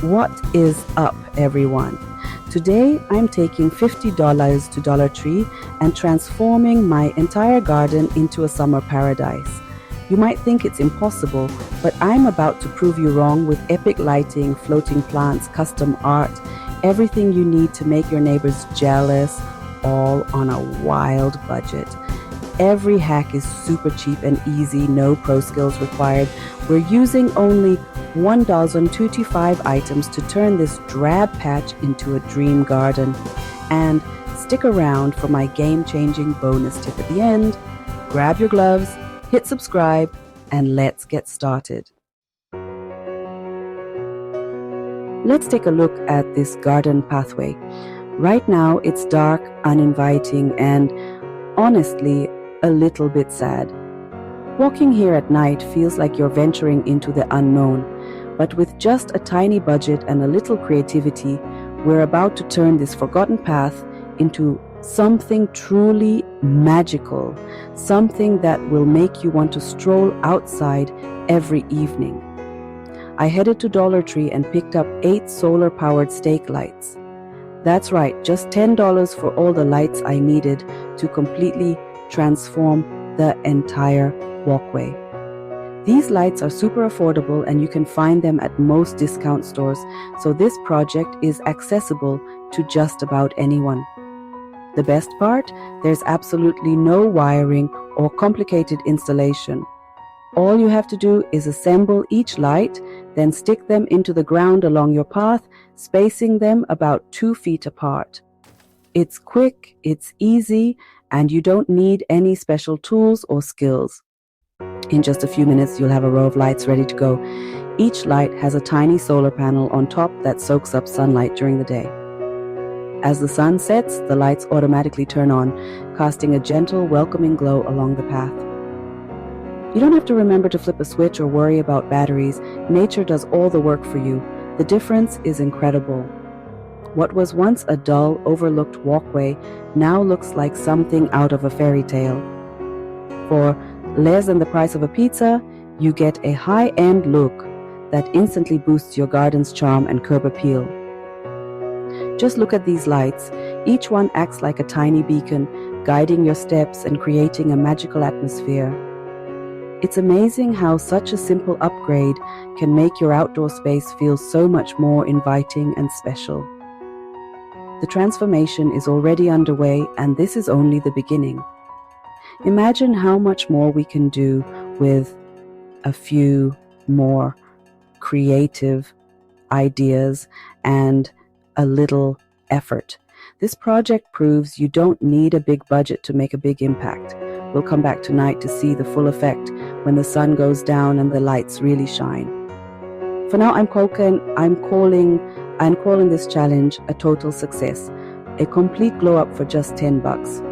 What is up, everyone? Today I'm taking $50 to Dollar Tree and transforming my entire garden into a summer paradise. You might think it's impossible, but I'm about to prove you wrong with epic lighting, floating plants, custom art, everything you need to make your neighbors jealous, all on a wild budget. Every hack is super cheap and easy, no pro skills required. We're using only 1,225 items to turn this drab patch into a dream garden. And stick around for my game-changing bonus tip at the end. Grab your gloves, hit subscribe, and let's get started. Let's take a look at this garden pathway. Right now it's dark, uninviting, and honestly, a little bit sad. Walking here at night feels like you're venturing into the unknown, but with just a tiny budget and a little creativity, we're about to turn this forgotten path into something truly magical, something that will make you want to stroll outside every evening. I headed to Dollar Tree and picked up 8 solar-powered stake lights. That's right, just $10 for all the lights I needed to completely transform the entire walkway. These lights are super affordable and you can find them at most discount stores, so this project is accessible to just about anyone. The best part? There's absolutely no wiring or complicated installation. All you have to do is assemble each light, then stick them into the ground along your path, spacing them about 2 feet apart. It's quick, it's easy, and you don't need any special tools or skills. In just a few minutes, you'll have a row of lights ready to go. Each light has a tiny solar panel on top that soaks up sunlight during the day. As the sun sets, the lights automatically turn on, casting a gentle, welcoming glow along the path. You don't have to remember to flip a switch or worry about batteries. Nature does all the work for you. The difference is incredible. What was once a dull, overlooked walkway now looks like something out of a fairy tale. For less than the price of a pizza, you get a high-end look that instantly boosts your garden's charm and curb appeal. Just look at these lights. Each one acts like a tiny beacon, guiding your steps and creating a magical atmosphere. It's amazing how such a simple upgrade can make your outdoor space feel so much more inviting and special. The transformation is already underway, and this is only the beginning. Imagine how much more we can do with a few more creative ideas and a little effort. This project proves you don't need a big budget to make a big impact. We'll come back tonight to see the full effect when the sun goes down and the lights really shine. For now, I'm calling this challenge a total success, a complete glow up for just $10.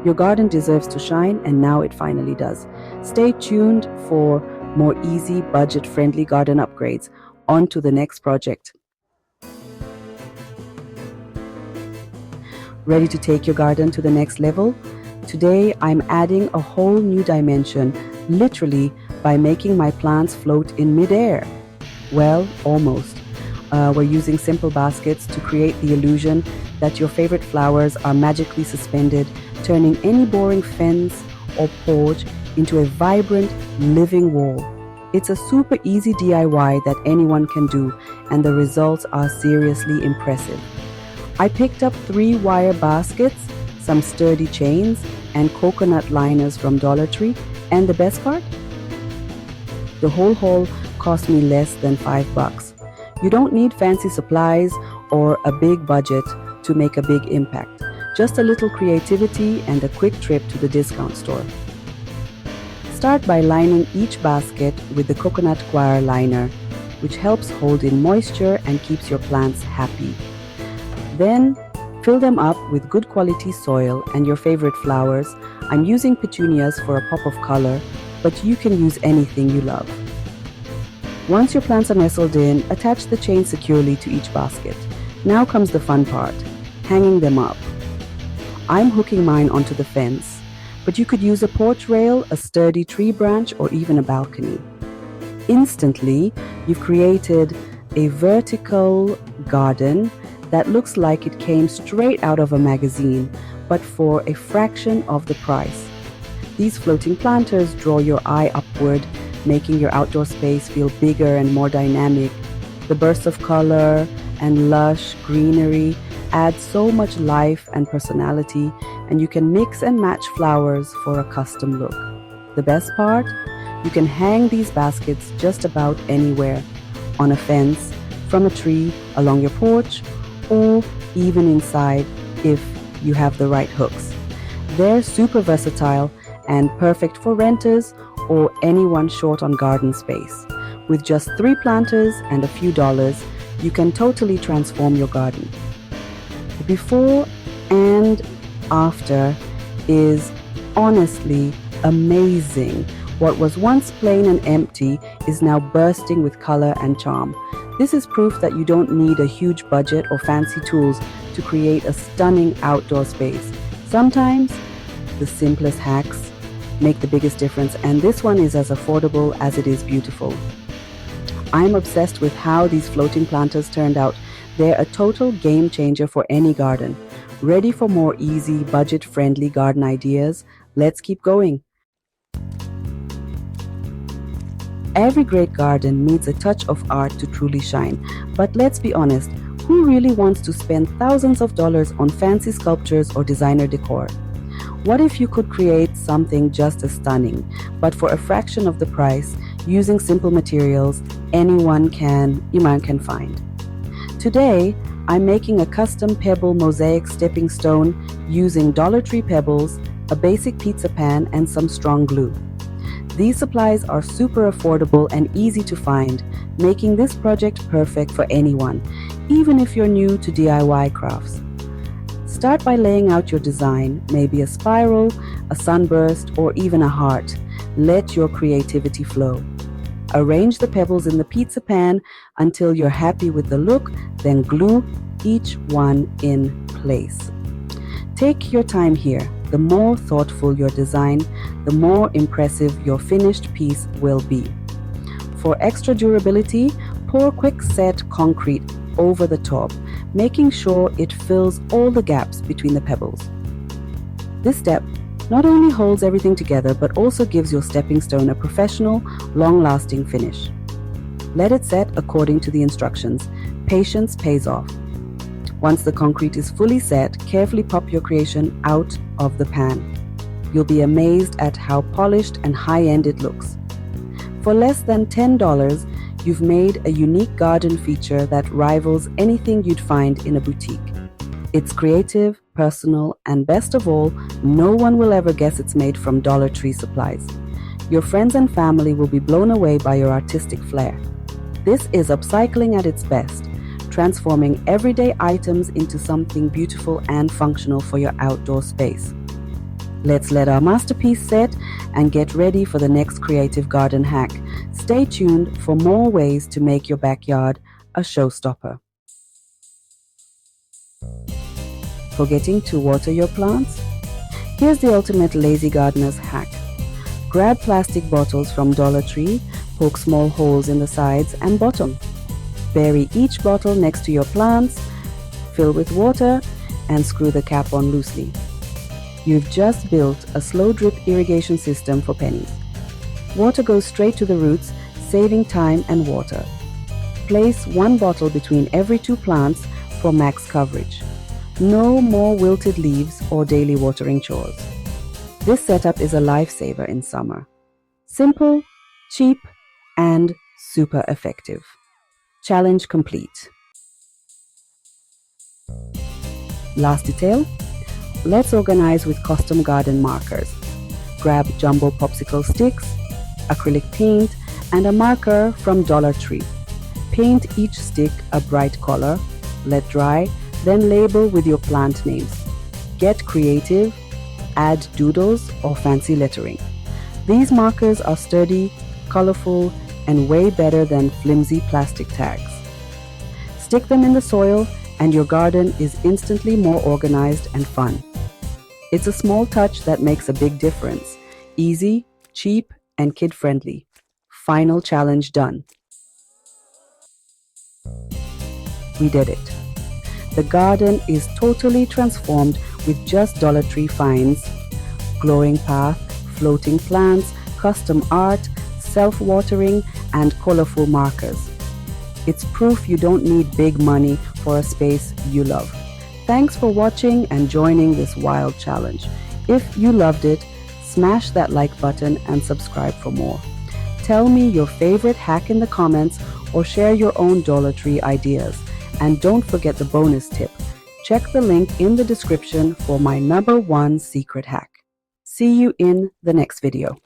Your garden deserves to shine, and now it finally does. Stay tuned for more easy, budget-friendly garden upgrades. On to the next project. Ready to take your garden to the next level? Today, I'm adding a whole new dimension, literally by making my plants float in midair. Well, almost. We're using simple baskets to create the illusion that your favorite flowers are magically suspended, turning any boring fence or porch into a vibrant, living wall. It's a super easy DIY that anyone can do, and the results are seriously impressive. I picked up 3 wire baskets, some sturdy chains, and coconut liners from Dollar Tree, and the best part? The whole haul cost me less than $5. You don't need fancy supplies or a big budget to make a big impact. Just a little creativity and a quick trip to the discount store. Start by lining each basket with the coconut coir liner, which helps hold in moisture and keeps your plants happy. Then fill them up with good quality soil and your favorite flowers. I'm using petunias for a pop of color, but you can use anything you love. Once your plants are nestled in, attach the chain securely to each basket. Now comes the fun part, hanging them up. I'm hooking mine onto the fence, but you could use a porch rail, a sturdy tree branch, or even a balcony. Instantly, you've created a vertical garden that looks like it came straight out of a magazine, but for a fraction of the price. These floating planters draw your eye upward, making your outdoor space feel bigger and more dynamic. The bursts of color and lush greenery add so much life and personality, and you can mix and match flowers for a custom look. The best part? You can hang these baskets just about anywhere, on a fence, from a tree, along your porch, or even inside if you have the right hooks. They're super versatile and perfect for renters or anyone short on garden space. With just 3 planters and a few dollars, you can totally transform your garden. The before and after is honestly amazing. What was once plain and empty is now bursting with color and charm. This is proof that you don't need a huge budget or fancy tools to create a stunning outdoor space. Sometimes the simplest hacks make the biggest difference, and this one is as affordable as it is beautiful. I'm obsessed with how these floating planters turned out. They're a total game changer for any garden. Ready for more easy, budget-friendly garden ideas? Let's keep going. Every great garden needs a touch of art to truly shine. But let's be honest, who really wants to spend thousands of dollars on fancy sculptures or designer decor? What if you could create something just as stunning, but for a fraction of the price, using simple materials anyone can find? Today, I'm making a custom pebble mosaic stepping stone using Dollar Tree pebbles, a basic pizza pan, and some strong glue. These supplies are super affordable and easy to find, making this project perfect for anyone, even if you're new to DIY crafts. Start by laying out your design, maybe a spiral, a sunburst, or even a heart. Let your creativity flow. Arrange the pebbles in the pizza pan until you're happy with the look, then glue each one in place. Take your time here. The more thoughtful your design, the more impressive your finished piece will be. For extra durability, pour quick-set concrete over the top, making sure it fills all the gaps between the pebbles. This step not only holds everything together, but also gives your stepping stone a professional, long-lasting finish. Let it set according to the instructions. Patience pays off. Once the concrete is fully set, carefully pop your creation out of the pan. You'll be amazed at how polished and high-end it looks. For less than $10, you've made a unique garden feature that rivals anything you'd find in a boutique. It's creative, personal, and best of all, no one will ever guess it's made from Dollar Tree supplies. Your friends and family will be blown away by your artistic flair. This is upcycling at its best, transforming everyday items into something beautiful and functional for your outdoor space. Let's let our masterpiece set and get ready for the next creative garden hack. Stay tuned for more ways to make your backyard a showstopper. Forgetting to water your plants? Here's the ultimate lazy gardener's hack. Grab plastic bottles from Dollar Tree, poke small holes in the sides and bottom. Bury each bottle next to your plants, fill with water, and screw the cap on loosely. You've just built a slow drip irrigation system for pennies. Water goes straight to the roots, saving time and water. Place 1 bottle between every 2 plants for max coverage. No more wilted leaves or daily watering chores. This setup is a lifesaver in summer. Simple, cheap, and super effective. Challenge complete. Last detail? Let's organize with custom garden markers. Grab jumbo popsicle sticks, acrylic paint, and a marker from Dollar Tree. Paint each stick a bright color, let dry, then label with your plant names. Get creative, add doodles or fancy lettering. These markers are sturdy, colorful, and way better than flimsy plastic tags. Stick them in the soil and your garden is instantly more organized and fun. It's a small touch that makes a big difference. Easy, cheap, and kid-friendly. Final challenge done. We did it. The garden is totally transformed with just Dollar Tree finds: glowing path, floating plants, custom art, self-watering, and colorful markers. It's proof you don't need big money for a space you love. Thanks for watching and joining this wild challenge. If you loved it, smash that like button and subscribe for more. Tell me your favorite hack in the comments or share your own Dollar Tree ideas. And don't forget the bonus tip. Check the link in the description for my #1 secret hack. See you in the next video.